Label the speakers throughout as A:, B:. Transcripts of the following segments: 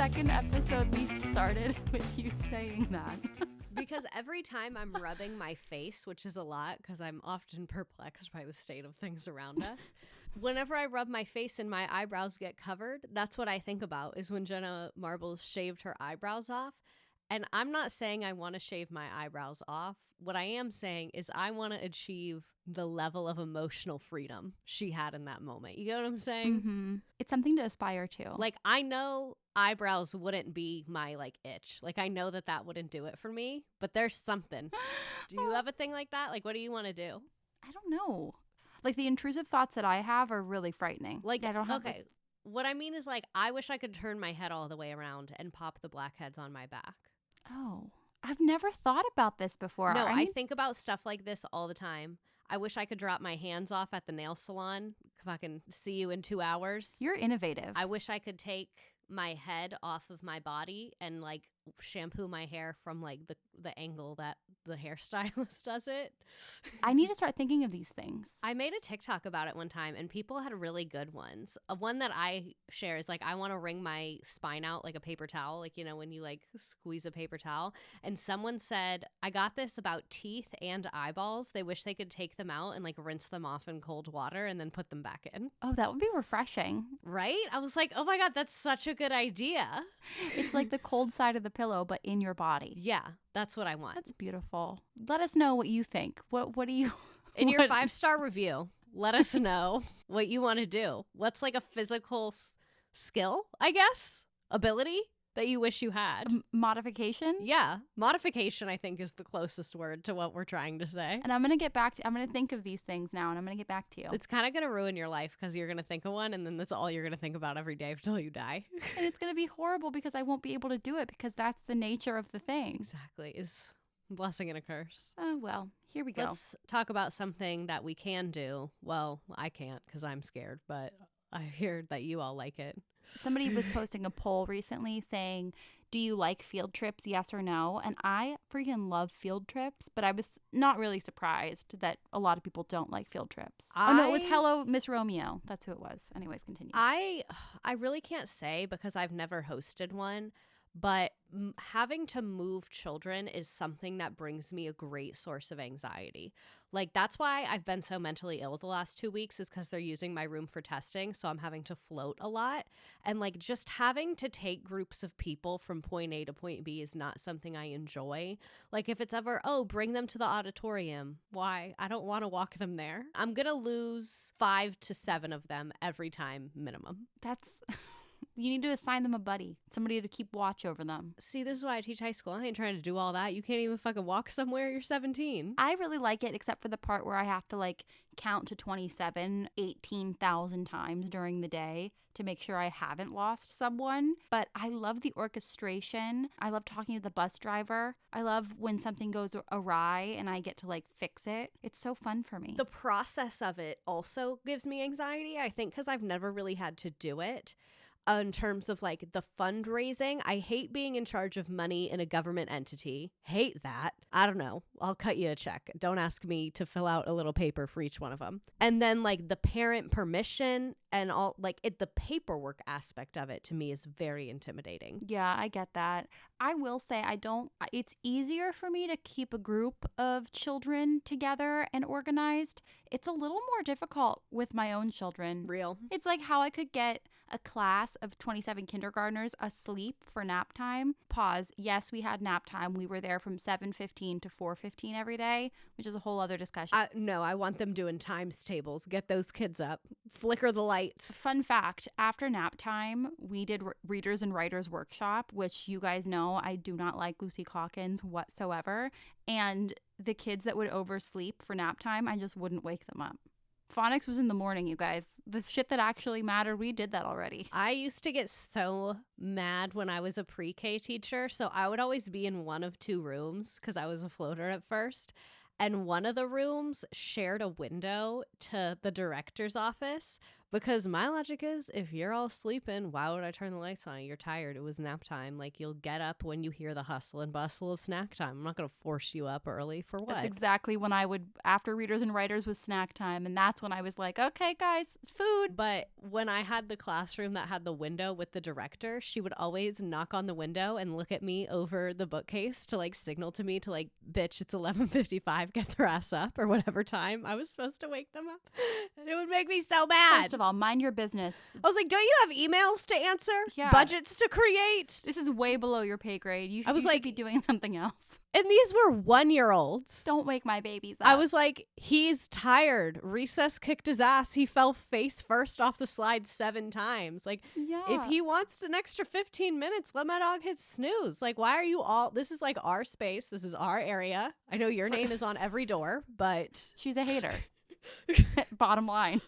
A: second episode we started with you saying that.
B: Because every time I'm rubbing my face, which is a lot because I'm often perplexed by the state of things around us, whenever I rub my face and my eyebrows get covered, that's what I think about, is when Jenna Marbles shaved her eyebrows off. And I'm not saying I want to shave my eyebrows off. What I am saying is I want to achieve the level of emotional freedom she had in that moment. You get what I'm saying?
A: Mm-hmm. It's something to aspire to.
B: Like, I know eyebrows wouldn't be my, like, itch. Like, I know that wouldn't do it for me, but there's something. Do you have a thing like that? Like, what do you want to do?
A: I don't know. Like, the intrusive thoughts that I have are really frightening.
B: Like,
A: I don't have,
B: okay. What I mean is, like, I wish I could turn my head all the way around and pop the blackheads on my back.
A: Oh, I've never thought about this before.
B: No, I think about stuff like this all the time. I wish I could drop my hands off at the nail salon. Fucking see you in 2 hours.
A: You're innovative.
B: I wish I could take my head off of my body and, like, shampoo my hair from, like, the angle that the hairstylist does it.
A: I need to start thinking of these things.
B: I made a TikTok about it one time and people had really good ones. One that I share is, like, I want to wring my spine out like a paper towel, like, you know, when you, like, squeeze a paper towel. And someone said, I got this about teeth and eyeballs. They wish they could take them out and, like, rinse them off in cold water and then put them back in.
A: Oh, that would be refreshing.
B: Right? I was like, oh my God, that's such a good idea.
A: It's like the cold side of the pillow, but in your body.
B: Yeah, that's what I want.
A: That's beautiful. Let us know what you think. What do you...
B: In your 5-star review, let us know what you want to do. What's, like, a physical skill, I guess? Ability that you wish you had?
A: Modification?
B: Yeah. Modification, I think, is the closest word to what we're trying to say.
A: And I'm going to get back to... I'm going to think of these things now, and I'm going to get back to you.
B: It's kind of going to ruin your life because you're going to think of one, and then that's all you're going to think about every day until you die.
A: And it's going to be horrible because I won't be able to do it because that's the nature of the thing.
B: Exactly. Is a blessing and a curse.
A: Oh, well, here we go.
B: Let's talk about something that we can do. Well, I can't because I'm scared, but I heard that you all like it.
A: Somebody was posting a poll recently saying, do you like field trips, yes or no? And I freaking love field trips, but I was not really surprised that a lot of people don't like field trips. Oh, no, it was Hello, Miss Romeo. That's who it was. Anyways, continue.
B: I really can't say because I've never hosted one, but having to move children is something that brings me a great source of anxiety. Like, that's why I've been so mentally ill the last 2 weeks, is because they're using my room for testing. So I'm having to float a lot. And, like, just having to take groups of people from point A to point B is not something I enjoy. Like, if it's ever, bring them to the auditorium. Why? I don't want to walk them there. I'm going to lose 5 to 7 of them every time minimum.
A: That's... You need to assign them a buddy, somebody to keep watch over them.
B: See, this is why I teach high school. I ain't trying to do all that. You can't even fucking walk somewhere. You're 17.
A: I really like it, except for the part where I have to, like, count to 27 18,000 times during the day to make sure I haven't lost someone. But I love the orchestration. I love talking to the bus driver. I love when something goes awry and I get to, like, fix it. It's so fun for me.
B: The process of it also gives me anxiety, I think, because I've never really had to do it. In terms of, like, the fundraising, I hate being in charge of money in a government entity. Hate that. I don't know. I'll cut you a check. Don't ask me to fill out a little paper for each one of them. And then, like, the parent permission and all, like, the paperwork aspect of it to me is very intimidating.
A: Yeah, I get that. I will say it's easier for me to keep a group of children together and organized. It's a little more difficult with my own children.
B: Real.
A: It's like how I could get a class of 27 kindergartners asleep for nap time. Pause. Yes, we had nap time. We were there from 7:15 to 4:15 every day, which is a whole other discussion.
B: No, I want them doing times tables. Get those kids up. Flicker the lights.
A: Fun fact, after nap time, we did Readers and Writers Workshop, which you guys know I do not like Lucy Calkins whatsoever. And the kids that would oversleep for nap time, I just wouldn't wake them up. Phonics was in the morning, you guys. The shit that actually mattered, we did that already.
B: I used to get so mad when I was a pre-K teacher. So I would always be in one of 2 rooms because I was a floater at first. And one of the rooms shared a window to the director's office, Because my logic is, if you're all sleeping, why would I turn the lights on? You're tired. It was nap time. Like, you'll get up when you hear the hustle and bustle of snack time. I'm not going to force you up early for what?
A: That's exactly when I would, after Readers and Writers was snack time. And that's when I was like, okay, guys, food.
B: But when I had the classroom that had the window with the director, she would always knock on the window and look at me over the bookcase to like signal to me to like, bitch, it's 11:55, get their ass up, or whatever time I was supposed to wake them up. And it would make me so mad.
A: First of all, mind your business.
B: I was like, don't you have emails to answer?
A: Yeah.
B: Budgets to create?
A: This is way below your pay grade. You
B: I was
A: should
B: like,
A: be doing something else.
B: And these were 1-year-olds.
A: Don't wake my babies up.
B: I was like, he's tired. Recess kicked his ass. He fell face first off the slide 7 times. Like,
A: yeah.
B: If he wants an extra 15 minutes, let my dog hit snooze. Like, why are you all... This is like our space. This is our area. I know your name is on every door, but...
A: She's a hater. Bottom line.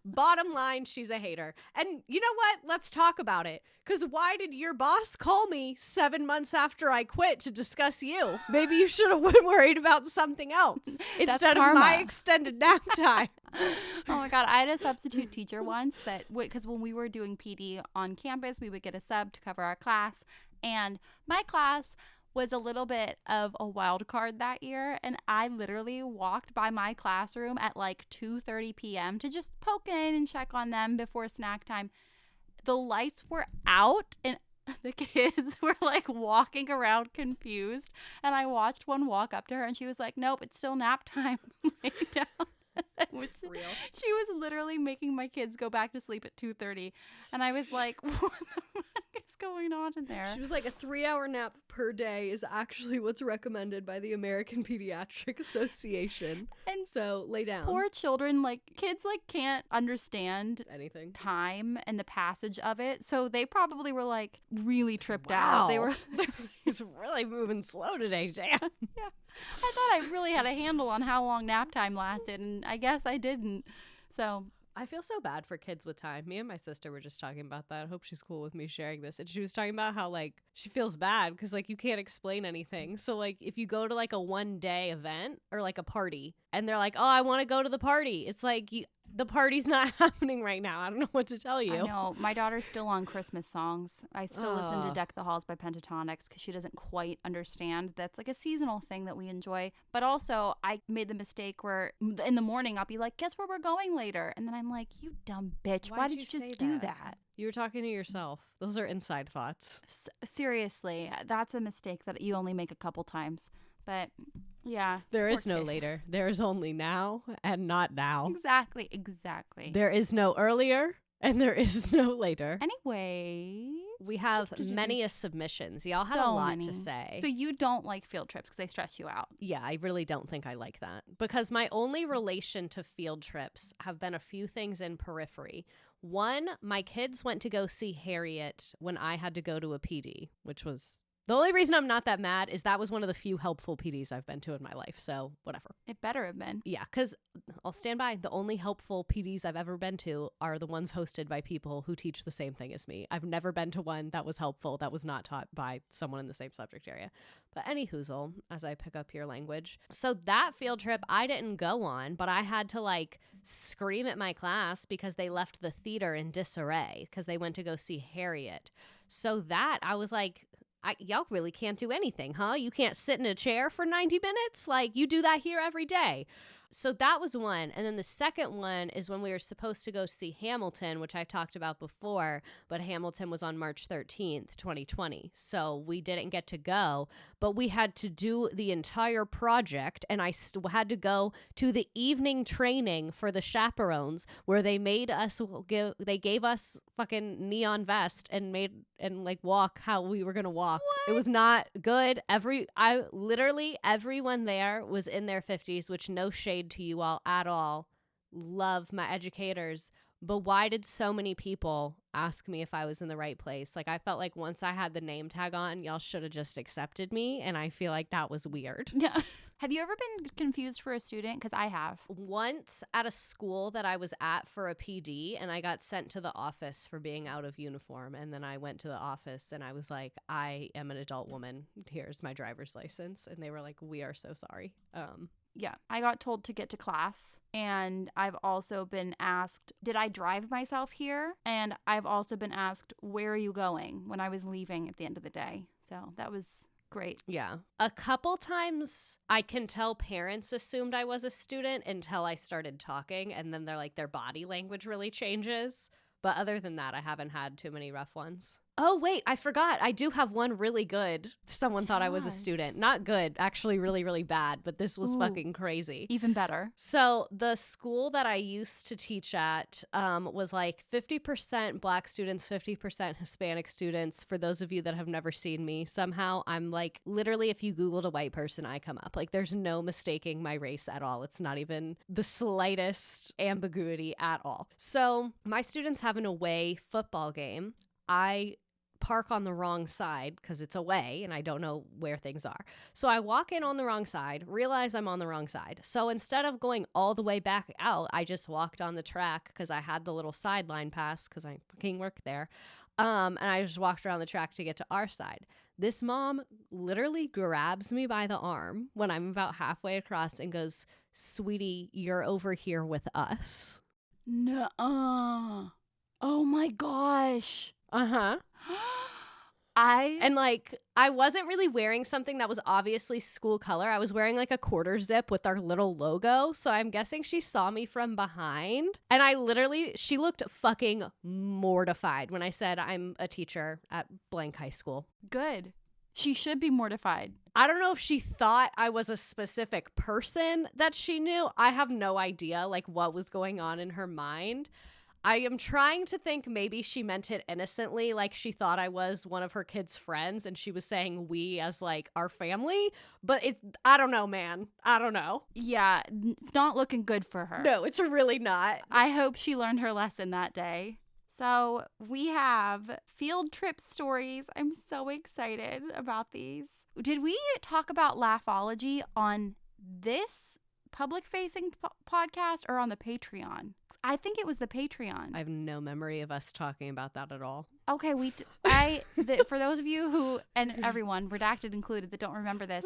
B: Bottom line, she's a hater. And you know what? Let's talk about it. Because why did your boss call me 7 months after I quit to discuss you? Maybe you should have been worried about something else instead of my extended nap time.
A: Oh my God. I had a substitute teacher once that, because when we were doing PD on campus, we would get a sub to cover our class. And my class was a little bit of a wild card that year, and I literally walked by my classroom at like 2:30 p.m. to just poke in and check on them before snack time. The lights were out and the kids were like walking around confused, and I watched one walk up to her and she was like, nope, it's still nap time. Lay down.
B: Real.
A: She was literally making my kids go back to sleep at 2:30, and I was like, what the fuck is going on in there?
B: She was like, a 3-hour nap per day is actually what's recommended by the American Pediatric Association.
A: And
B: so lay down.
A: Poor children, like kids like can't understand
B: anything,
A: time and the passage of it, so they probably were like really tripped out. They were
B: he's really moving slow today, Jan.
A: Yeah. I thought I really had a handle on how long nap time lasted, and I guess I didn't. So
B: I feel so bad for kids with time. Me and my sister were just talking about that. I hope she's cool with me sharing this. And she was talking about how, like, she feels bad because, like, you can't explain anything. So, like, if you go to, like, a one-day event or, like, a party, and they're like, oh, I want to go to the party. It's like, the party's not happening right now. I don't know what to tell you.
A: I know. My daughter's still on Christmas songs. I still listen to Deck the Halls by Pentatonics because she doesn't quite understand. That's like a seasonal thing that we enjoy. But also, I made the mistake where in the morning, I'll be like, guess where we're going later? And then I'm like, you dumb bitch. Why did you just do that?
B: You were talking to yourself. Those are inside thoughts.
A: Seriously, that's a mistake that you only make a couple times. But yeah.
B: There is no later. There is only now and not now.
A: Exactly.
B: There is no earlier and there is no later.
A: Anyway.
B: We have many submissions. Y'all had a lot to say.
A: So you don't like field trips because they stress you out.
B: Yeah, I really don't think I like that. Because my only relation to field trips have been a few things in periphery. One, my kids went to go see Harriet when I had to go to a PD, which was... The only reason I'm not that mad is that was one of the few helpful PDs I've been to in my life, so whatever.
A: It better have been.
B: Yeah, because I'll stand by. The only helpful PDs I've ever been to are the ones hosted by people who teach the same thing as me. I've never been to one that was helpful that was not taught by someone in the same subject area. But any hoozle, as I pick up your language. So that field trip I didn't go on, but I had to like scream at my class because they left the theater in disarray because they went to go see Harriet. So that I was like... y'all really can't do anything, huh? You can't sit in a chair for 90 minutes? Like, you do that here every day. So that was one. And then the second one is when we were supposed to go see Hamilton, which I've talked about before, but Hamilton was on March 13th, 2020. So we didn't get to go, but we had to do the entire project. And I had to go to the evening training for the chaperones where they made us they gave us fucking neon vest and like walk how we were going to walk.
A: What?
B: It was not good. Literally everyone there was in their 50s, which no shade to you all at all. Love my educators. But why did so many people ask me if I was in the right place? Like, I felt like once I had the name tag on, y'all should have just accepted me. And I feel like that was weird.
A: Yeah. Have you ever been confused for a student? Because I have.
B: Once at a school that I was at for a PD, and I got sent to the office for being out of uniform. And then I went to the office and I was like, I am an adult woman. Here's my driver's license. And they were like, we are so sorry.
A: Yeah, I got told to get to class, and I've also been asked, did I drive myself here? And I've also been asked, where are you going, when I was leaving at the end of the day. So that was great.
B: Yeah. A couple times I can tell parents assumed I was a student until I started talking, and then they're like, their body language really changes. But other than that, I haven't had too many rough ones. Oh, wait, I forgot. I do have one really good. Someone thought I was a student. Not good, actually really, really bad, but this was fucking crazy.
A: Even better.
B: So the school that I used to teach at was like 50% Black students, 50% Hispanic students. For those of you that have never seen me, somehow I'm like, literally, if you Googled a white person, I come up. Like, there's no mistaking my race at all. It's not even the slightest ambiguity at all. So my students have an away football game. I park on the wrong side because it's away and I don't know where things are. So I walk in on the wrong side, realize I'm on the wrong side. So instead of going all the way back out, I just walked on the track because I had the little sideline pass because I fucking work there. And I just walked around the track to get to our side. This mom literally grabs me by the arm when I'm about halfway across and goes, "Sweetie, you're over here with us."
A: Nuh-uh. Oh my gosh.
B: Uh-huh. And like, I wasn't really wearing something that was obviously school color. I was wearing like a quarter zip with our little logo. So I'm guessing she saw me from behind. And she looked fucking mortified when I said I'm a teacher at blank high school.
A: Good. She should be mortified.
B: I don't know if she thought I was a specific person that she knew. I have no idea like what was going on in her mind. I am trying to think maybe she meant it innocently, like she thought I was one of her kids' friends and she was saying we as like our family, but I don't know, man. I don't know.
A: Yeah, it's not looking good for her.
B: No, it's really not.
A: I hope she learned her lesson that day. So we have field trip stories. I'm so excited about these. Did we talk about Laughology on this public-facing podcast or on the Patreon? I think it was the Patreon.
B: I have no memory of us talking about that at all.
A: Okay, for those of you who, and everyone, redacted included, that don't remember this,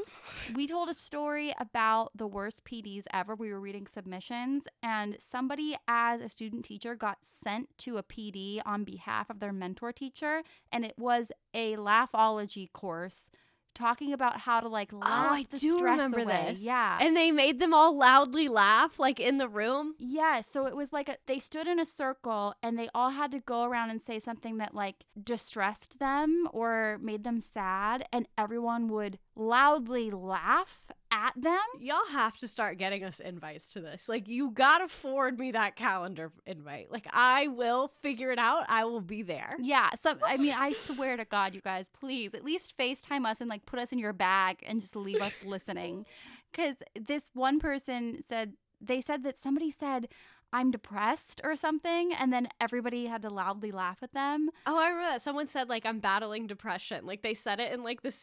A: we told a story about the worst PDs ever. We were reading submissions, and somebody as a student teacher got sent to a PD on behalf of their mentor teacher, and it was a Laughology course talking about how to like laugh the stress
B: remember
A: away.
B: this.
A: Yeah.
B: And they made them all loudly laugh like in the room.
A: Yeah, so it was like they stood in a circle and they all had to go around and say something that like distressed them or made them sad, and everyone would loudly laugh at them.
B: Y'all have to start getting us invites to this. Like, you gotta forward me that calendar invite. Like, I will figure it out. I will be there.
A: Yeah, so I mean, I swear to God, you guys, please at least FaceTime us and like put us in your bag and just leave us listening. Because this one person said that somebody said, "I'm depressed" or something, and then everybody had to loudly laugh at them.
B: Oh, I remember that. Someone said, like, "I'm battling depression." Like, they said it in, like, the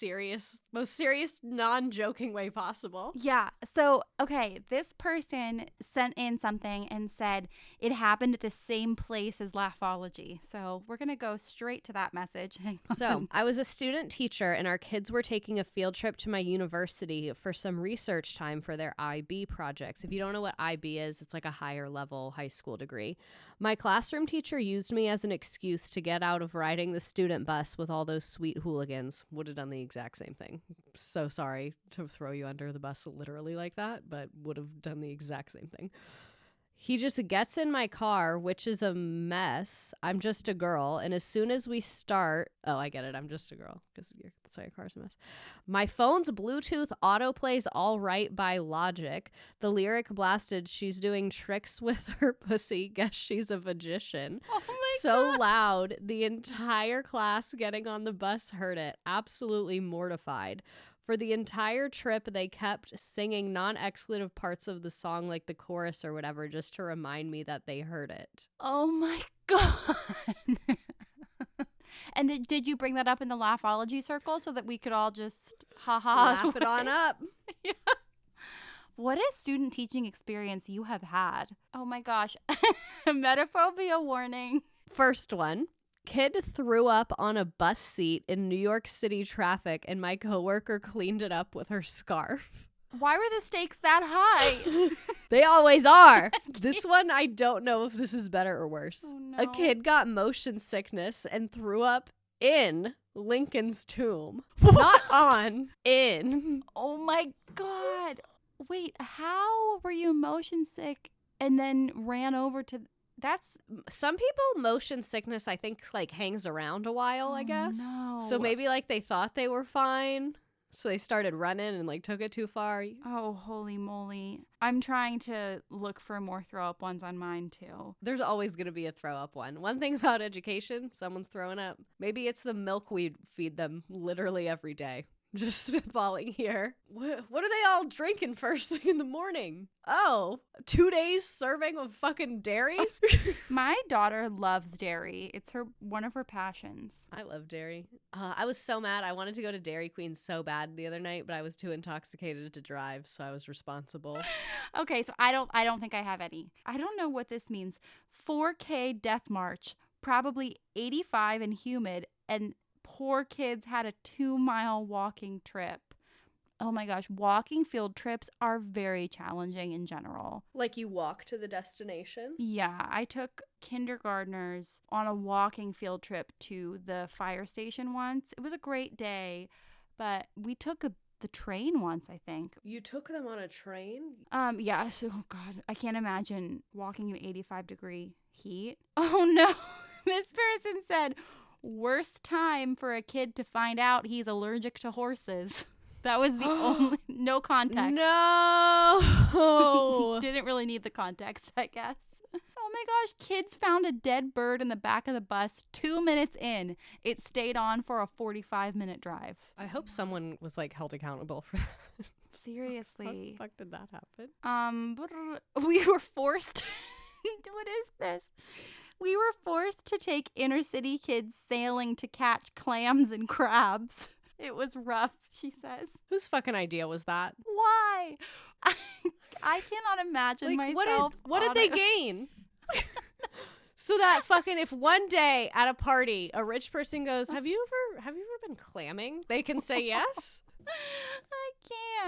B: most serious, non-joking way possible.
A: Yeah. So, okay, this person sent in something and said it happened at the same place as Laughology. So, we're going to go straight to that message.
B: So, I was a student teacher, and our kids were taking a field trip to my university for some research time for their IB projects. If you don't know what IB is, it's like a higher level high school degree. My classroom teacher used me as an excuse to get out of riding the student bus with all those sweet hooligans. Would have done the exact same thing. So sorry to throw you under the bus literally like that, but would have done the exact same thing. He just gets in my car, which is a mess. I'm just a girl. And as soon as we start, oh, I get it. I'm just a girl because that's why your car's a mess. My phone's Bluetooth auto plays All Right by Logic. The lyric blasted, "She's doing tricks with her pussy. Guess she's a magician."
A: Oh my
B: so
A: God.
B: loud. The entire class getting on the bus heard it. Absolutely mortified. For the entire trip, they kept singing non-exclusive parts of the song, like the chorus or whatever, just to remind me that they heard it.
A: Oh my God. And did you bring that up in the Laughology circle so that we could all just
B: Laugh it on up?
A: Yeah. What a student teaching experience you have had. Oh my gosh. Metaphobia warning.
B: First one. Kid threw up on a bus seat in New York City traffic and my coworker cleaned it up with her scarf.
A: Why were the stakes that high?
B: They always are. This one, I don't know if this is better or worse.
A: Oh, no.
B: A kid got motion sickness and threw up in Lincoln's tomb. Not on, in.
A: Oh my God. Wait, how were you motion sick and then ran over to... That's...
B: Some people, motion sickness, I think, like, hangs around a while, I guess.
A: No.
B: So maybe, like, they thought they were fine. So they started running and, like, took it too far.
A: Oh, holy moly. I'm trying to look for more throw up ones on mine, too.
B: There's always going to be a throw up one. One thing about education, someone's throwing up. Maybe it's the milk we feed them literally every day. Just spitballing here. What are they all drinking first thing in the morning? Oh, 2 days serving of fucking dairy?
A: My daughter loves dairy. It's one of her passions.
B: I love dairy. I was so mad. I wanted to go to Dairy Queen so bad the other night, but I was too intoxicated to drive, so I was responsible.
A: Okay, so I don't think I have any. I don't know what this means. 4K death march, probably 85 and humid, and poor kids had a 2-mile walking trip. Oh my gosh, walking field trips are very challenging in general.
B: Like you walk to the destination?
A: Yeah, I took kindergartners on a walking field trip to the fire station once. It was a great day, but we took the train once, I think.
B: You took them on a train?
A: Yeah, so God, I can't imagine walking in 85-degree heat. Oh no, this person said, worst time for a kid to find out he's allergic to horses. That was the only, no context.
B: No.
A: Didn't really need the context, I guess. Oh my gosh, kids found a dead bird in the back of the bus 2 minutes in. It stayed on for a 45-minute drive.
B: I hope someone was like held accountable for that.
A: Seriously.
B: How the fuck did that happen?
A: We were forced. What is this? We were forced to take inner city kids sailing to catch clams and crabs. It was rough, she says.
B: Whose fucking idea was that?
A: Why? I cannot imagine myself.
B: What did they gain? So that fucking, if one day at a party a rich person goes, have you ever been clamming? They can say yes.
A: I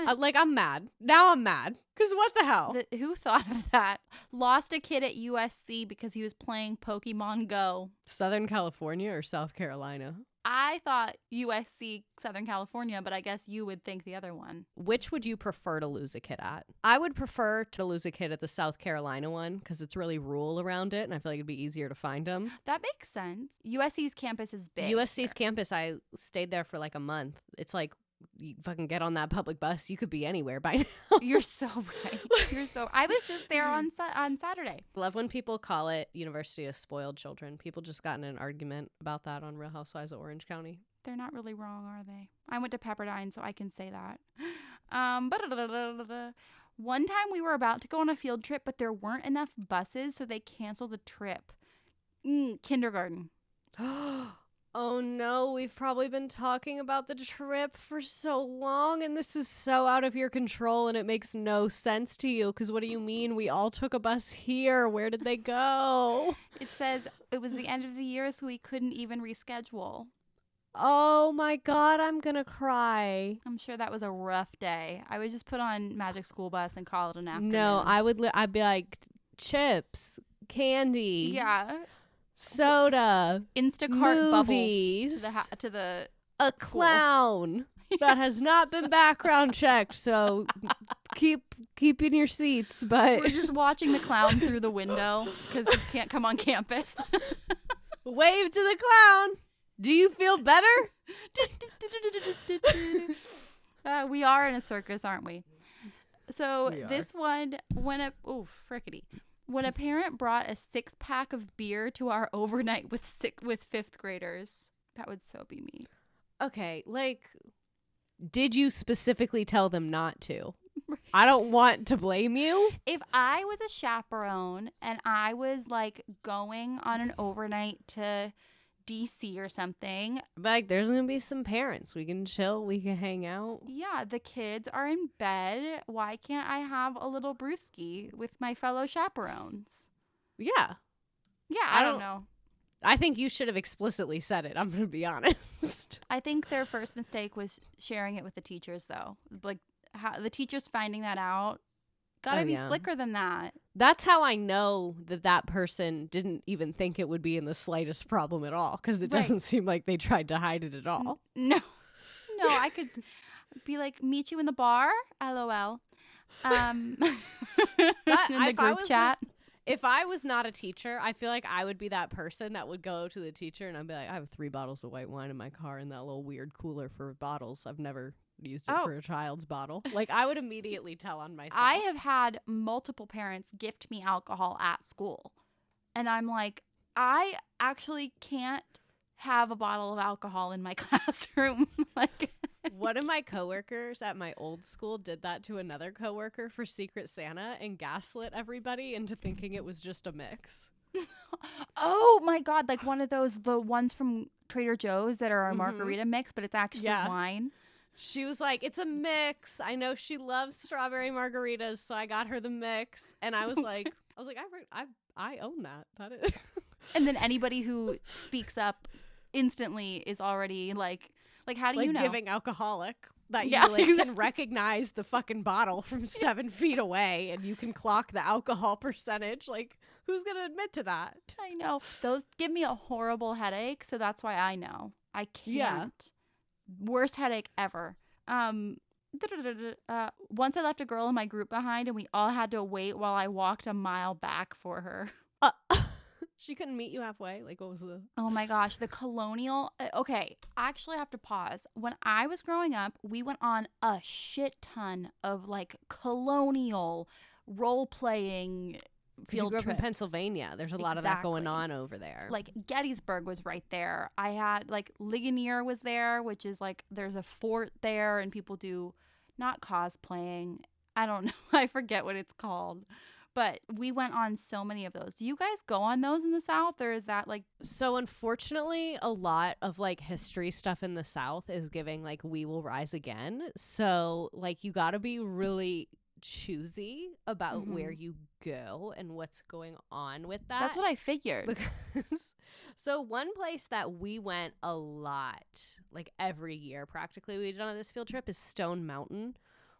A: can't.
B: I'm mad. Now I'm mad. Because what the hell?
A: Who thought of that? Lost a kid at USC because he was playing Pokemon Go.
B: Southern California or South Carolina?
A: I thought USC, Southern California, but I guess you would think the other one.
B: Which would you prefer to lose a kid at? I would prefer to lose a kid at the South Carolina one because it's really rural around it, and I feel like it'd be easier to find them.
A: That makes sense. USC's campus is big.
B: USC's campus, I stayed there for like a month. It's like, you fucking get on that public bus, you could be anywhere by now.
A: You're so right. I was just there on Saturday.
B: Love when people call it University of Spoiled Children. People just got in an argument about that on Real Housewives of Orange County.
A: They're not really wrong, are they? I went to Pepperdine, so I can say that. One time we were about to go on a field trip, but there weren't enough buses, so they canceled the trip. Kindergarten.
B: Oh no, we've probably been talking about the trip for so long and this is so out of your control and it makes no sense to you because what do you mean we all took a bus here? Where did they go?
A: It says it was the end of the year so we couldn't even reschedule.
B: Oh my God, I'm gonna cry.
A: I'm sure that was a rough day. I would just put on Magic School Bus and call it an afternoon.
B: No, I'd be like chips, candy.
A: Yeah.
B: Soda,
A: Instacart
B: movies,
A: bubbles to the
B: a clown that has not been background checked. So keep in your seats. But
A: we're just watching the clown through the window because he can't come on campus.
B: Wave to the clown. Do you feel better?
A: We are in a circus, aren't we? So this one, when a parent brought a 6-pack of beer to our overnight with 5th graders, that would so be me.
B: Okay, like, did you specifically tell them not to? I don't want to blame you.
A: If I was a chaperone and I was like going on an overnight to DC or something.
B: But like, there's gonna be some parents. We can chill. We can hang out.
A: Yeah, the kids are in bed. Why can't I have a little brewski with my fellow chaperones?
B: Yeah.
A: Yeah, I don't know.
B: I think you should have explicitly said it. I'm gonna be honest.
A: I think their first mistake was sharing it with the teachers, though. Like, how the teachers finding that out. Gotta be slicker than that.
B: That's how I know that person didn't even think it would be in the slightest problem at all, because it doesn't seem like they tried to hide it at all.
A: No, I could be like, meet you in the bar, LOL. In the group chat.
B: If I was not a teacher, I feel like I would be that person that would go to the teacher and I'd be like, I have 3 bottles of white wine in my car in that little weird cooler for bottles. I've never used it for a child's bottle. Like, I would immediately tell on myself.
A: I have had multiple parents gift me alcohol at school. And I'm like, I actually can't have a bottle of alcohol in my classroom. Like,
B: one of my coworkers at my old school did that to another coworker for Secret Santa and gaslit everybody into thinking it was just a mix.
A: Oh my God. Like one of the ones from Trader Joe's that are a margarita mix, but it's actually wine.
B: She was like, it's a mix. I know she loves strawberry margaritas, so I got her the mix. And I was like, I own that. That is.
A: And then anybody who speaks up instantly is already like how do you know?
B: Giving alcoholic that you can recognize the fucking bottle from 7 feet away and you can clock the alcohol percentage. Like, who's going to admit to that?
A: I know. Those give me a horrible headache, so that's why I know. I can't.
B: Yeah.
A: Worst headache ever. Once I left a girl in my group behind and we all had to wait while I walked a mile back for her.
B: She couldn't meet you halfway? Like, what was the...
A: Oh my gosh, the colonial... Okay, I actually have to pause. When I was growing up, we went on a shit ton of, like, colonial role-playing field trips.
B: You grew up in Pennsylvania. There's a lot of that going on over there.
A: Like, Gettysburg was right there. I had, like, Ligonier was there, which is, like, there's a fort there, and people do not cosplaying. I don't know. I forget what it's called. But we went on so many of those. Do you guys go on those in the South, or is that like...
B: So unfortunately, a lot of like history stuff in the South is giving like We Will Rise Again. So like you got to be really choosy about where you go and what's going on with that.
A: That's what I figured.
B: Because so one place that we went a lot, like every year practically we did on this field trip is Stone Mountain,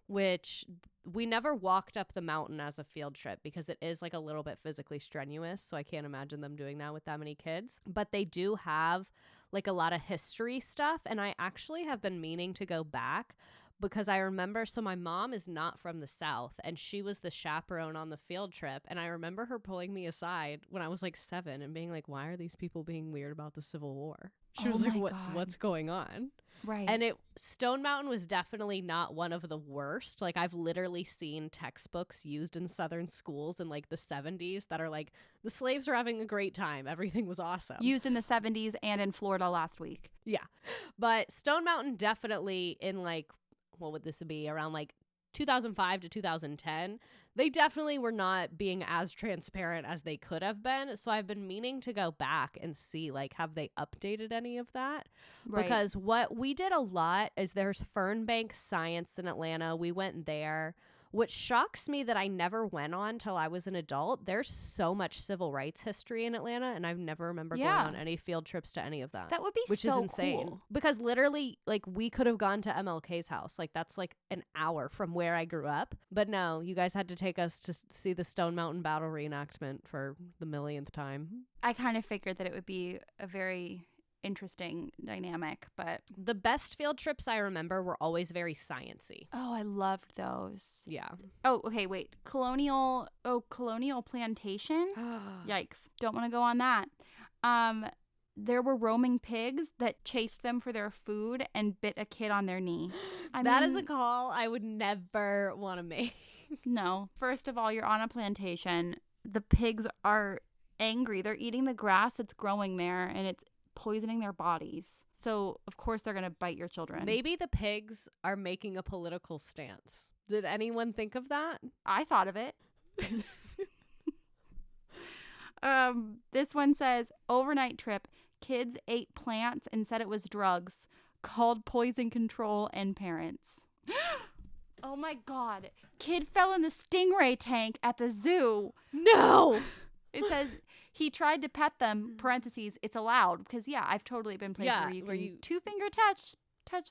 B: which... We never walked up the mountain as a field trip because it is like a little bit physically strenuous. So I can't imagine them doing that with that many kids. But they do have like a lot of history stuff. And I actually have been meaning to go back because I remember, so my mom is not from the South and she was the chaperone on the field trip. And I remember her pulling me aside when I was like 7 and being like, why are these people being weird about the Civil War? She was like, what's going on?
A: Right.
B: And Stone Mountain was definitely not one of the worst. Like, I've literally seen textbooks used in Southern schools in like the 70s that are like, the slaves were having a great time. Everything was awesome.
A: Used in the 70s and in Florida last week.
B: Yeah. But Stone Mountain definitely in like, what would this be? Around like 2005 to 2010, they definitely were not being as transparent as they could have been. So I've been meaning to go back and see, like, have they updated any of that? Right. Because what we did a lot is there's Fernbank Science in Atlanta. We went there. What shocks me that I never went on till I was an adult, there's so much civil rights history in Atlanta, and I've never remember going on any field trips to any of that.
A: That would be
B: which is insane.
A: Cool.
B: Because literally, like, we could have gone to MLK's house. Like, that's like an hour from where I grew up. But no, you guys had to take us to see the Stone Mountain battle reenactment for the millionth time.
A: I kind of figured that it would be a very interesting dynamic, but
B: the best field trips I remember were always very sciencey.
A: Oh, I loved those.
B: Yeah.
A: Oh, okay, wait. Colonial plantation? Yikes. Don't want to go on that. There were roaming pigs that chased them for their food and bit a kid on their knee.
B: That is a call I would never want to make.
A: No. First of all, you're on a plantation. The pigs are angry. They're eating the grass that's growing there, and it's poisoning their bodies. So, of course, they're going to bite your children.
B: Maybe the pigs are making a political stance. Did anyone think of that?
A: I thought of it. This one says, overnight trip. kids ate plants and said it was drugs. Called poison control and parents. Oh my God. Kid fell in the stingray tank at the zoo.
B: No.
A: It says he tried to pet them, parentheses, it's allowed. Because, yeah, I've totally been places where you can two-finger touch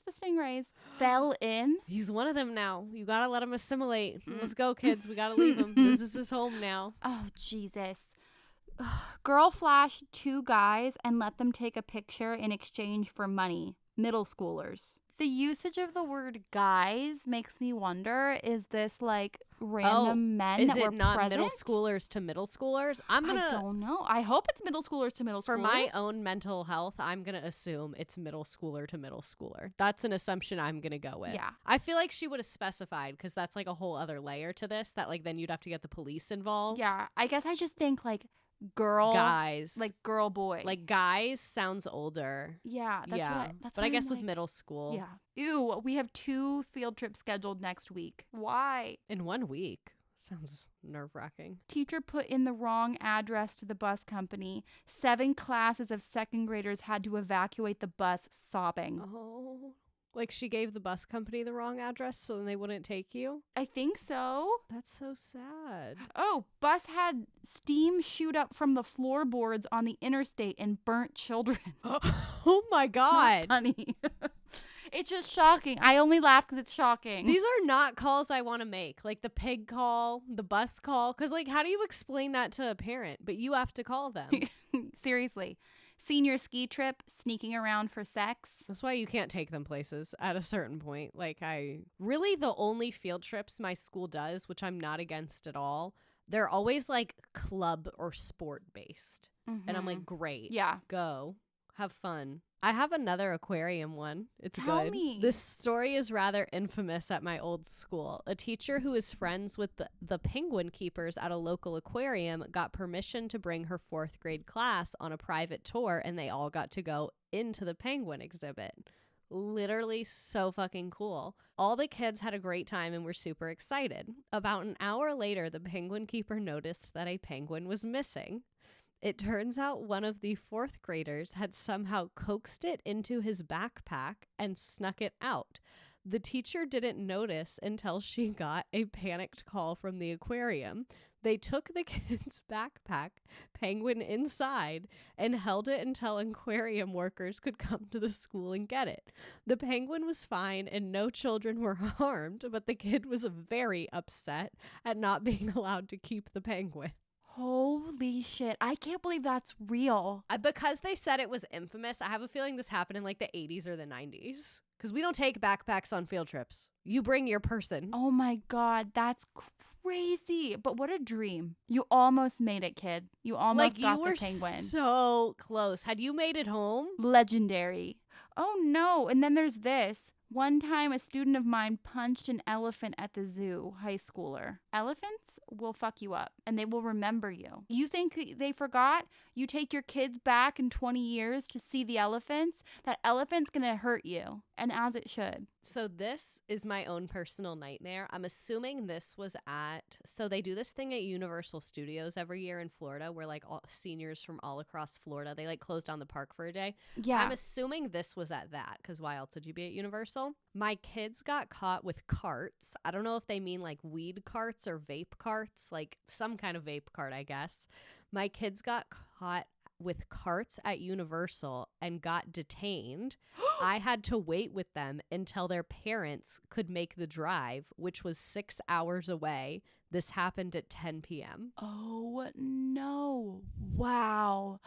A: the stingrays. Fell in.
B: He's one of them now. You got to let him assimilate. Let's go, kids. We got to leave him. This is his home now.
A: Oh, Jesus. Girl flashed 2 guys and let them take a picture in exchange for money. Middle schoolers. The usage of the word guys makes me wonder, is this like random men that were present? Is it not
B: middle schoolers to middle schoolers?
A: I don't know. I hope it's middle schoolers to middle schoolers.
B: For my own mental health, I'm going to assume it's middle schooler to middle schooler. That's an assumption I'm going to go with.
A: Yeah.
B: I feel like she would have specified, because that's like a whole other layer to this, that like then you'd have to get the police involved.
A: Yeah. I guess I just think like girl
B: guys,
A: like girl boy,
B: like guys sounds older.
A: Yeah, that's
B: but I guess with middle school.
A: Yeah. Ew, we have 2 field trips scheduled next week. Why?
B: In 1 week. Sounds nerve-wracking.
A: Teacher put in the wrong address to the bus company. 7 classes of 2nd graders had to evacuate the bus, sobbing.
B: Oh. Like she gave the bus company the wrong address so then they wouldn't take you?
A: I think so.
B: That's so sad.
A: Oh, bus had steam shoot up from the floorboards on the interstate and burnt children.
B: Oh my God.
A: Honey. It's just shocking. I only laugh because it's shocking.
B: These are not calls I want to make. Like the pig call, the bus call. Because like how do you explain that to a parent? But you have to call them.
A: Seriously. Senior ski trip, sneaking around for sex.
B: That's why you can't take them places at a certain point. Like the only field trips my school does, which I'm not against at all, they're always like club or sport based. Mm-hmm. And I'm like, great.
A: Yeah.
B: Go. Have fun. I have another aquarium one. It's
A: Tell
B: good.
A: me.
B: This story is rather infamous at my old school. A teacher who is friends with the penguin keepers at a local aquarium got permission to bring her 4th grade class on a private tour, and they all got to go into the penguin exhibit. Literally so fucking cool. All the kids had a great time and were super excited. About an hour later, the penguin keeper noticed that a penguin was missing. It turns out one of the 4th graders had somehow coaxed it into his backpack and snuck it out. The teacher didn't notice until she got a panicked call from the aquarium. They took the kid's backpack, penguin inside, and held it until aquarium workers could come to the school and get it. The penguin was fine and no children were harmed, but the kid was very upset at not being allowed to keep the penguin.
A: Holy shit. I can't believe that's real.
B: Because they said it was infamous, I have a feeling this happened in like the 80s or the 90s. Because we don't take backpacks on field trips. You bring your person.
A: Oh my God, that's crazy. But what a dream. You almost made it, kid. You almost got the penguin.
B: So close. Had you made it home?
A: Legendary. Oh no. And then there's this. One time, a student of mine punched an elephant at the zoo, high schooler. Elephants will fuck you up, and they will remember you. You think they forgot? You take your kids back in 20 years to see the elephants? That elephant's gonna hurt you, and as it should.
B: So this is my own personal nightmare. I'm assuming this was so they do this thing at Universal Studios every year in Florida where like all seniors from all across Florida, they like close down the park for a day.
A: Yeah.
B: I'm assuming this was at that because why else would you be at Universal? My kids got caught with carts. I don't know if they mean like weed carts or vape carts, like some kind of vape cart, I guess. My kids got caught with carts at Universal and got detained. I had to wait with them until their parents could make the drive, which was 6 hours away. This happened at 10 p.m.
A: Oh, no. Wow.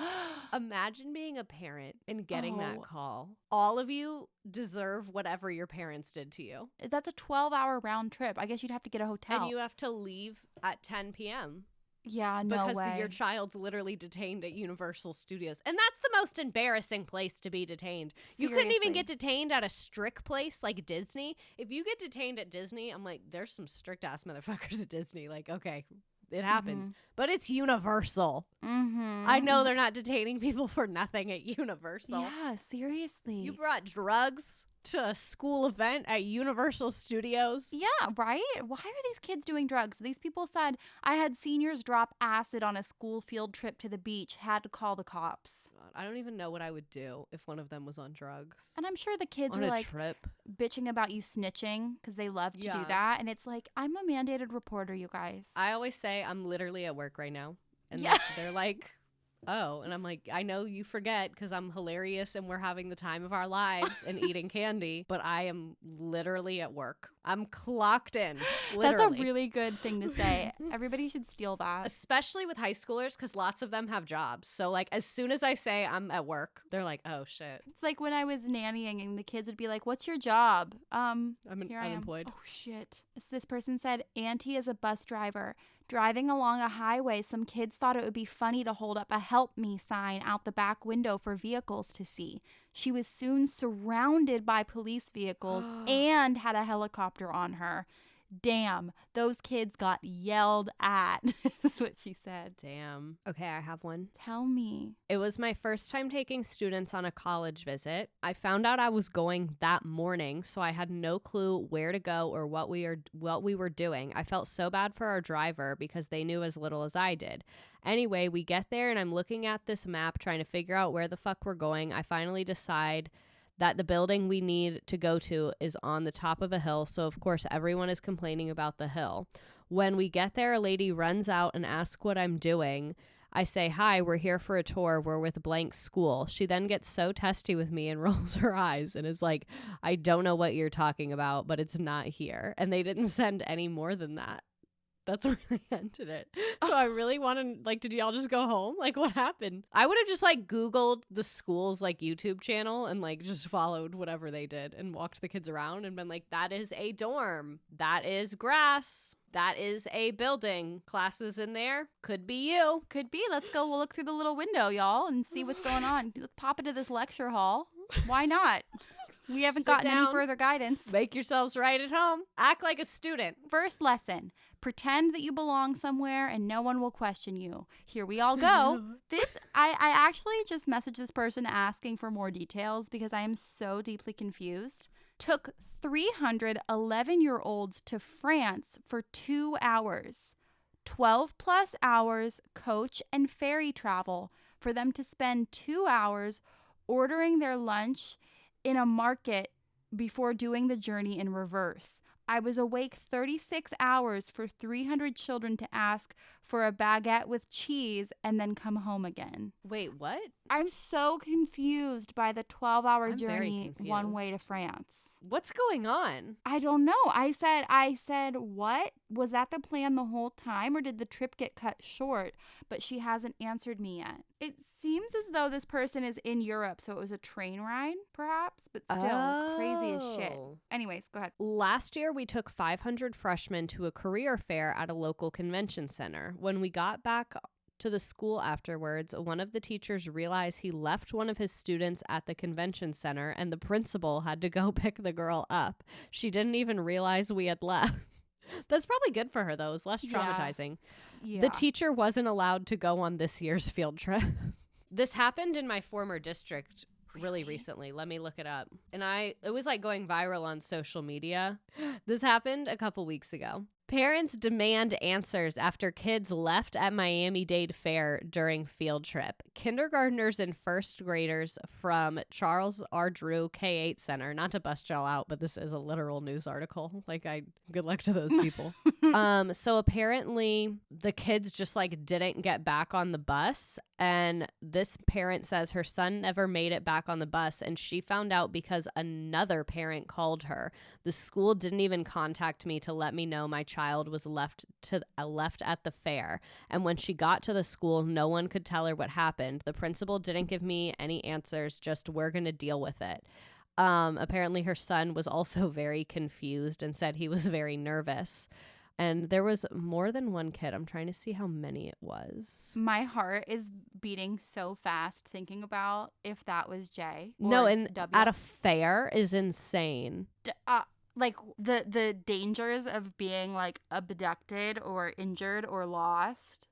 B: Imagine being a parent and getting that call. All of you deserve whatever your parents did to you.
A: That's a 12-hour round trip. I guess you'd have to get a hotel.
B: And you have to leave at 10 p.m.
A: Yeah, no
B: because
A: way.
B: Your child's literally detained at Universal Studios. And that's the most embarrassing place to be detained.
A: Seriously.
B: You couldn't even get detained at a strict place like Disney. If you get detained at Disney, I'm like, there's some strict-ass motherfuckers at Disney. Like, okay, it happens. Mm-hmm. But it's Universal.
A: Mm-hmm.
B: I know they're not detaining people for nothing at Universal.
A: Yeah, seriously.
B: You brought drugs to a school event at Universal Studios.
A: Yeah, right? Why are these kids doing drugs? These people said, I had seniors drop acid on a school field trip to the beach, had to call the cops.
B: God, I don't even know what I would do if one of them was on drugs.
A: And I'm sure the kids
B: On
A: were
B: a
A: like
B: trip.
A: bitching about you snitching because they love to do
B: Yeah.
A: that. And it's like, I'm a mandated reporter, you guys.
B: I always say I'm literally at work right now. And
A: Yeah.
B: they're like, oh. And I'm like, I know you forget because I'm hilarious and we're having the time of our lives and eating candy, but I am literally at work. I'm clocked in. Literally.
A: That's a really good thing to say. Everybody should steal that.
B: Especially with high schoolers because lots of them have jobs. So like as soon as I say I'm at work, they're like, oh shit.
A: It's like when I was nannying and the kids would be like, what's your job?
B: I'm
A: Here I am.
B: unemployed.
A: Oh shit. This person said, Auntie is a bus driver. Driving along a highway, some kids thought it would be funny to hold up a help me sign out the back window for vehicles to see. She was soon surrounded by police vehicles and had a helicopter on her. Damn, those kids got yelled at. That's what she said.
B: Damn. Okay, I have one.
A: Tell me.
B: It was my first time taking students on a college visit. I found out I was going that morning, so I had no clue where to go or what we were doing. I felt so bad for our driver because they knew as little as I did. Anyway, we get there and I'm looking at this map trying to figure out where the fuck we're going. I finally decide that the building we need to go to is on the top of a hill, so of course everyone is complaining about the hill. When we get there, a lady runs out and asks what I'm doing. I say, hi, we're here for a tour. We're with blank school. She then gets so testy with me and rolls her eyes and is like, I don't know what you're talking about, but it's not here. And they didn't send any more than that. That's where they ended it. So I really want to, like, did y'all just go home? Like, what happened? I would have just, like, Googled the school's, like, YouTube channel and, like, just followed whatever they did and walked the kids around and been like, that is a dorm. That is grass. That is a building. Classes in there. Could be you.
A: Could be. Let's go look through the little window, y'all, and see what's going on. Let's pop into this lecture hall. Why not? We haven't gotten any further guidance.
B: Make yourselves right at home. Act like a student.
A: First lesson. Pretend that you belong somewhere and no one will question you. Here we all go. I actually just messaged this person asking for more details because I am so deeply confused. Took 300 11-year-olds to France for 2 hours. 12 plus hours coach and ferry travel for them to spend 2 hours ordering their lunch in a market before doing the journey in reverse. I was awake 36 hours for 300 children to ask for a baguette with cheese and then come home again.
B: Wait, what?
A: I'm so confused by the 12-hour
B: I'm very
A: journey one way to France.
B: What's going on?
A: I don't know. I said, what? Was that the plan the whole time or did the trip get cut short? But she hasn't answered me yet. It seems as though this person is in Europe, so it was a train ride, perhaps, but still, it's crazy as shit. Anyways, go ahead.
B: Last year, we took 500 freshmen to a career fair at a local convention center. When we got back to the school afterwards, one of the teachers realized he left one of his students at the convention center, and the principal had to go pick the girl up. She didn't even realize we had left. That's probably good for her, though. It was less traumatizing.
A: Yeah.
B: The teacher wasn't allowed to go on this year's field trip. This happened in my former district really recently. Let me look it up. And it was like going viral on social media. This happened a couple weeks ago. Parents demand answers after kids left at Miami-Dade Fair during field trip. Kindergartners and first graders from Charles R. Drew K-8 Center, not to bust y'all out, but this is a literal news article. Good luck to those people. So apparently the kids just didn't get back on the bus. And this parent says her son never made it back on the bus. And she found out because another parent called her. The school didn't even contact me to let me know my child was left at the fair. And when she got to the school, no one could tell her what happened. The principal didn't give me any answers, just we're going to deal with it. Apparently her son was also very confused and said he was very nervous. And there was more than one kid. I'm trying to see how many it was.
A: My heart is beating so fast thinking about if that was Jay.
B: No, and at a fair is insane.
A: The dangers of being abducted or injured or lost.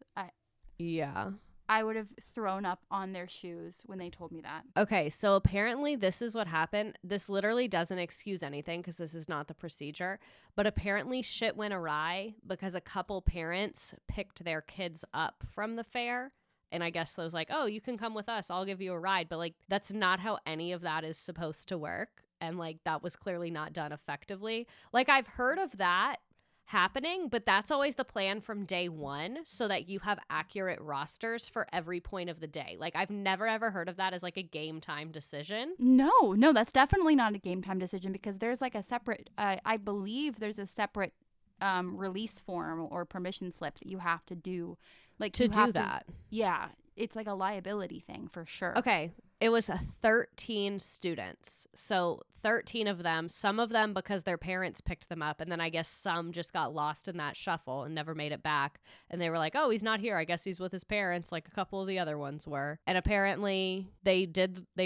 B: Yeah.
A: I would have thrown up on their shoes when they told me that.
B: Okay, so apparently this is what happened. This literally doesn't excuse anything because this is not the procedure. But apparently shit went awry because a couple parents picked their kids up from the fair. And I guess I was like, oh, you can come with us. I'll give you a ride. But, like, that's not how any of that is supposed to work. And, like, that was clearly not done effectively. Like, I've heard of that happening, but that's always the plan from day one so that you have accurate rosters for every point of the day. Like, I've never, ever heard of that as, like, a game time decision.
A: No, that's definitely not a game time decision because there's, like, a separate, I believe there's a separate release form or permission slip that you have to do. Like
B: To do that.
A: Yeah, it's like a liability thing for sure.
B: Okay. It was 13 students. So 13 of them, some of them because their parents picked them up. And then I guess some just got lost in that shuffle and never made it back. And they were like, oh, he's not here. I guess he's with his parents like a couple of the other ones were. And apparently they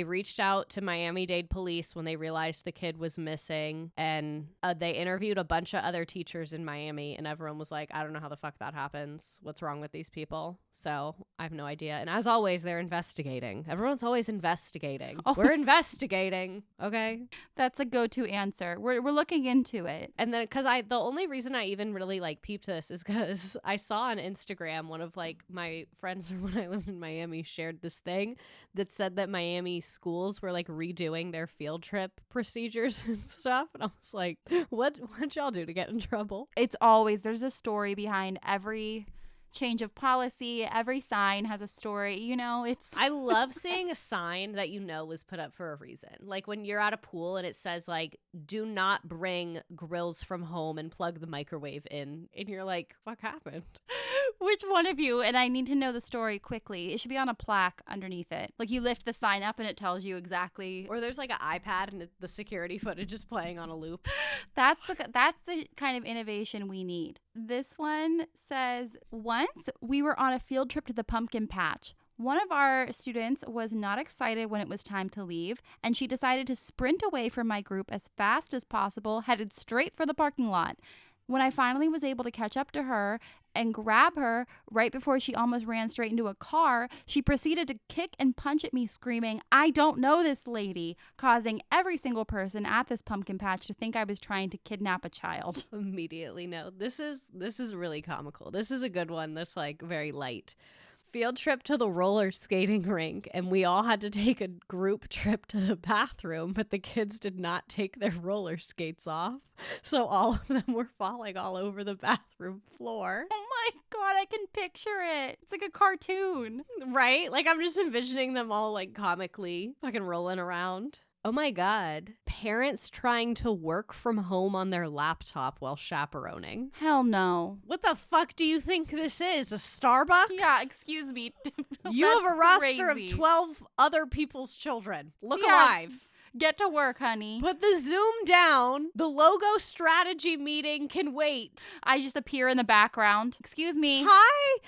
B: reached out to Miami-Dade police when they realized the kid was missing. And they interviewed a bunch of other teachers in Miami. And everyone was like, I don't know how the fuck that happens. What's wrong with these people? So I have no idea. And as always, they're investigating. Everyone's always investigating.
A: Oh.
B: We're investigating. Okay.
A: That's a go-to answer. We're looking into it.
B: And then the only reason I even really like peeped this is because I saw on Instagram one of like my friends when I lived in Miami shared this thing that said that Miami schools were like redoing their field trip procedures and stuff. And I was like, what'd y'all do to get in trouble?
A: There's a story behind every change of policy. Every sign has a story,
B: I love seeing a sign that was put up for a reason. Like when you're at a pool and it says like, do not bring grills from home and plug the microwave in. And you're like, what happened?
A: Which one of you? And I need to know the story quickly. It should be on a plaque underneath it. Like you lift the sign up and it tells you exactly.
B: Or there's like an iPad and the security footage is playing on a loop.
A: That's the kind of innovation we need. This one says, once we were on a field trip to the pumpkin patch. One of our students was not excited when it was time to leave, and she decided to sprint away from my group as fast as possible, headed straight for the parking lot. When I finally was able to catch up to her and grab her right before she almost ran straight into a car, she proceeded to kick and punch at me, screaming, "I don't know this lady," causing every single person at this pumpkin patch to think I was trying to kidnap a child.
B: Immediately no. This is really comical. This is a good one. This like very light. Field trip to the roller skating rink, and we all had to take a group trip to the bathroom, but the kids did not take their roller skates off, so all of them were falling all over the bathroom floor.
A: Oh my god, I can picture it. It's like a cartoon.
B: Right? Like I'm just envisioning them all like comically fucking rolling around. Oh my god. Parents trying to work from home on their laptop while chaperoning.
A: Hell no.
B: What the fuck do you think this is? A Starbucks?
A: Yeah, excuse me.
B: You have a roster
A: crazy.
B: of 12 other people's children. Look alive.
A: Get to work, honey.
B: Put the Zoom down. The logo strategy meeting can wait.
A: I just appear in the background. Excuse me.
B: Hi.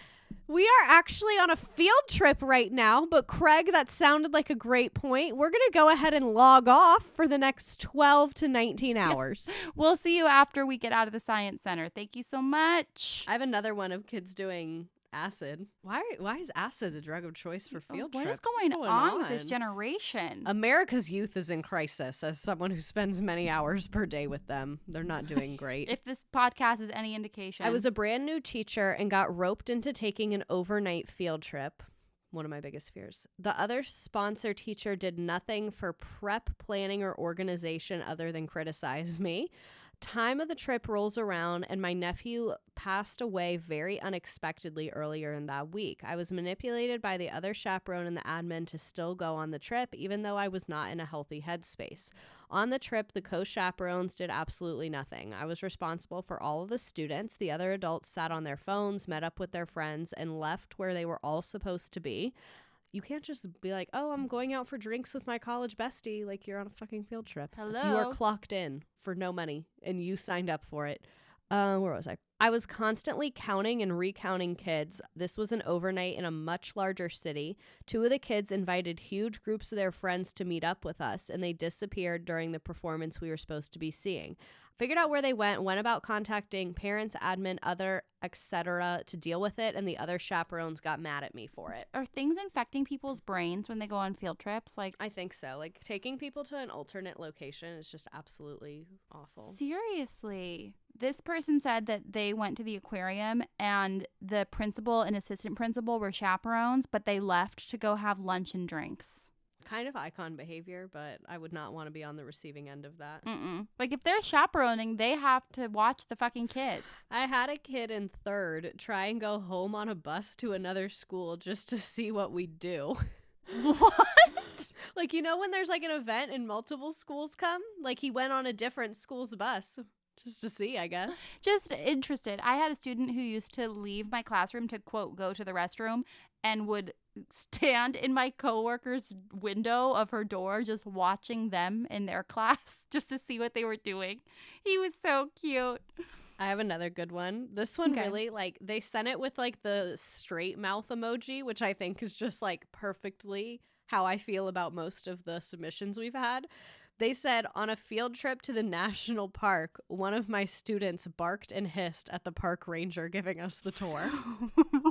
B: We are actually on a field trip right now, but Craig, that sounded like a great point. We're going to go ahead and log off for the next 12 to 19 hours.
A: We'll see you after we get out of the science center. Thank you so much.
B: I have another one of kids doing acid. Why is acid the drug of choice for field
A: What
B: trips?
A: is going on with this generation?
B: America's youth is in crisis. As someone who spends many hours per day with them, they're not doing great.
A: If this podcast is any indication.
B: I was a brand new teacher and got roped into taking an overnight field trip. One of my biggest fears. The other sponsor teacher did nothing for prep, planning, or organization other than criticize me. Time of the trip rolls around and my nephew passed away very unexpectedly earlier in that week. I was manipulated by the other chaperone and the admin to still go on the trip, even though I was not in a healthy headspace. On the trip, the co-chaperones did absolutely nothing. I was responsible for all of the students. The other adults sat on their phones, met up with their friends, and left where they were all supposed to be. You can't just be like, oh, I'm going out for drinks with my college bestie. Like, you're on a fucking field trip.
A: Hello.
B: You are clocked in for no money, and you signed up for it. Where was I? I was constantly counting and recounting kids. This was an overnight in a much larger city. 2 of the kids invited huge groups of their friends to meet up with us, and they disappeared during the performance we were supposed to be seeing. Figured out where they went about contacting parents, admin, other, etc. to deal with it, and the other chaperones got mad at me for it.
A: Are things infecting people's brains when they go on field trips? Like,
B: I think so. Like, taking people to an alternate location is just absolutely awful.
A: Seriously. This person said that they went to the aquarium and the principal and assistant principal were chaperones, but they left to go have lunch and drinks.
B: Kind of icon behavior, but I would not want to be on the receiving end of that.
A: Like, if they're chaperoning, they have to watch the fucking kids.
B: I had a kid in 3rd try and go home on a bus to another school just to see what we do.
A: What?
B: Like, you know when there's like an event and multiple schools come? Like, he went on a different school's bus just to see, I guess.
A: Just interested. I had a student who used to leave my classroom to, quote, go to the restroom and would stand in my coworker's window of her door just watching them in their class just to see what they were doing. He was so cute.
B: I have another good one. This one really, like, they sent it with like the straight mouth emoji, which I think is just like perfectly how I feel about most of the submissions we've had. They said, on a field trip to the national park, one of my students barked and hissed at the park ranger giving us the tour.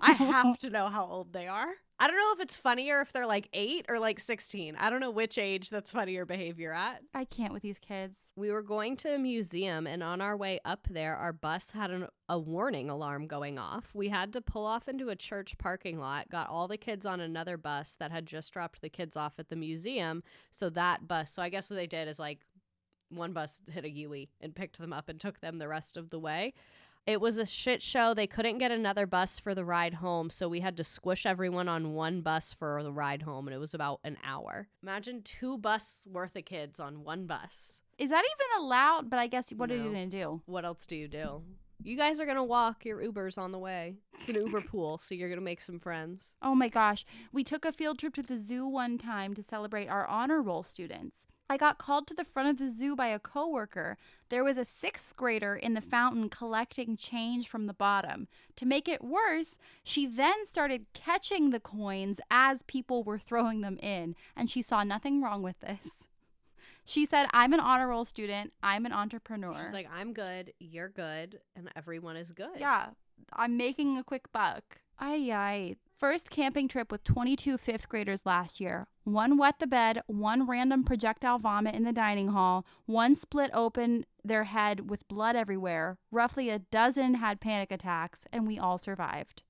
B: I have to know how old they are. I don't know if it's funnier if they're like 8 or like 16. I don't know which age that's funnier behavior at.
A: I can't with these kids.
B: We were going to a museum, and on our way up there, our bus had a warning alarm going off. We had to pull off into a church parking lot, got all the kids on another bus that had just dropped the kids off at the museum. So I guess what they did is like one bus hit a Yui and picked them up and took them the rest of the way. It was a shit show. They couldn't get another bus for the ride home, so we had to squish everyone on one bus for the ride home, and it was about an hour. Imagine 2 bus worth of kids on one bus.
A: Is that even allowed? But I guess, what are you going to do?
B: What else do you do? You guys are going to walk. Your Uber's on the way. It's an Uber pool, so you're going to make some friends.
A: Oh my gosh. We took a field trip to the zoo one time to celebrate our honor roll students. I got called to the front of the zoo by a coworker. There was a 6th grader in the fountain collecting change from the bottom. To make it worse, she then started catching the coins as people were throwing them in, and she saw nothing wrong with this. She said, I'm an honor roll student. I'm an entrepreneur.
B: She's like, I'm good, you're good, and everyone is good.
A: Yeah, I'm making a quick buck. Ay. First camping trip with 22 5th graders last year. 1 wet the bed, 1 random projectile vomit in the dining hall, 1 split open their head with blood everywhere. Roughly a dozen had panic attacks, and we all survived.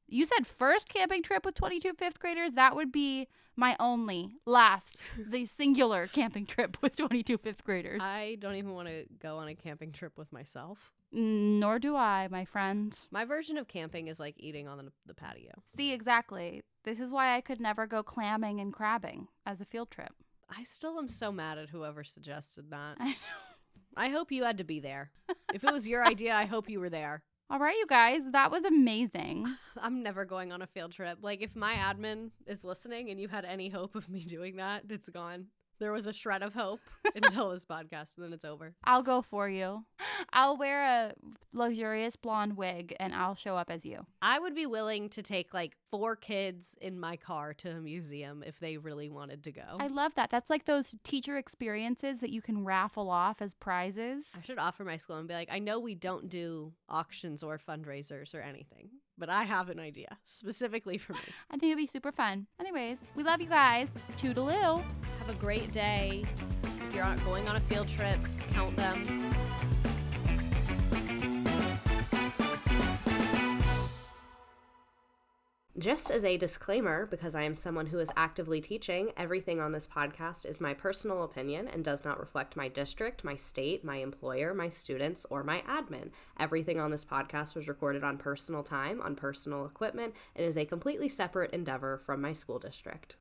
A: You said first camping trip with 22 5th graders? That would be my the singular camping trip with 22 5th graders.
B: I don't even want to go on a camping trip with myself.
A: Nor do I, my friend.
B: My version of camping is like eating on the patio.
A: See, exactly. This is why I could never go clamming and crabbing as a field trip.
B: I still am so mad at whoever suggested that.
A: I know.
B: I hope you had to be there. If it was your idea, I hope you were there.
A: All right, you guys, that was amazing.
B: I'm never going on a field trip. Like, if my admin is listening and you had any hope of me doing that, it's gone. There was a shred of hope until this podcast, and then it's over.
A: I'll go for you. I'll wear a luxurious blonde wig, and I'll show up as you.
B: I would be willing to take, like, 4 kids in my car to a museum if they really wanted to go.
A: I love that. That's like those teacher experiences that you can raffle off as prizes.
B: I should offer my school and be like, I know we don't do auctions or fundraisers or anything, but I have an idea specifically for me.
A: I think it'd be super fun. Anyways, we love you guys. Toodaloo.
B: Have a great day. If you're going on a field trip, count them. Just as a disclaimer, because I am someone who is actively teaching, everything on this podcast is my personal opinion and does not reflect my district, my state, my employer, my students, or my admin. Everything on this podcast was recorded on personal time, on personal equipment, and is a completely separate endeavor from my school district.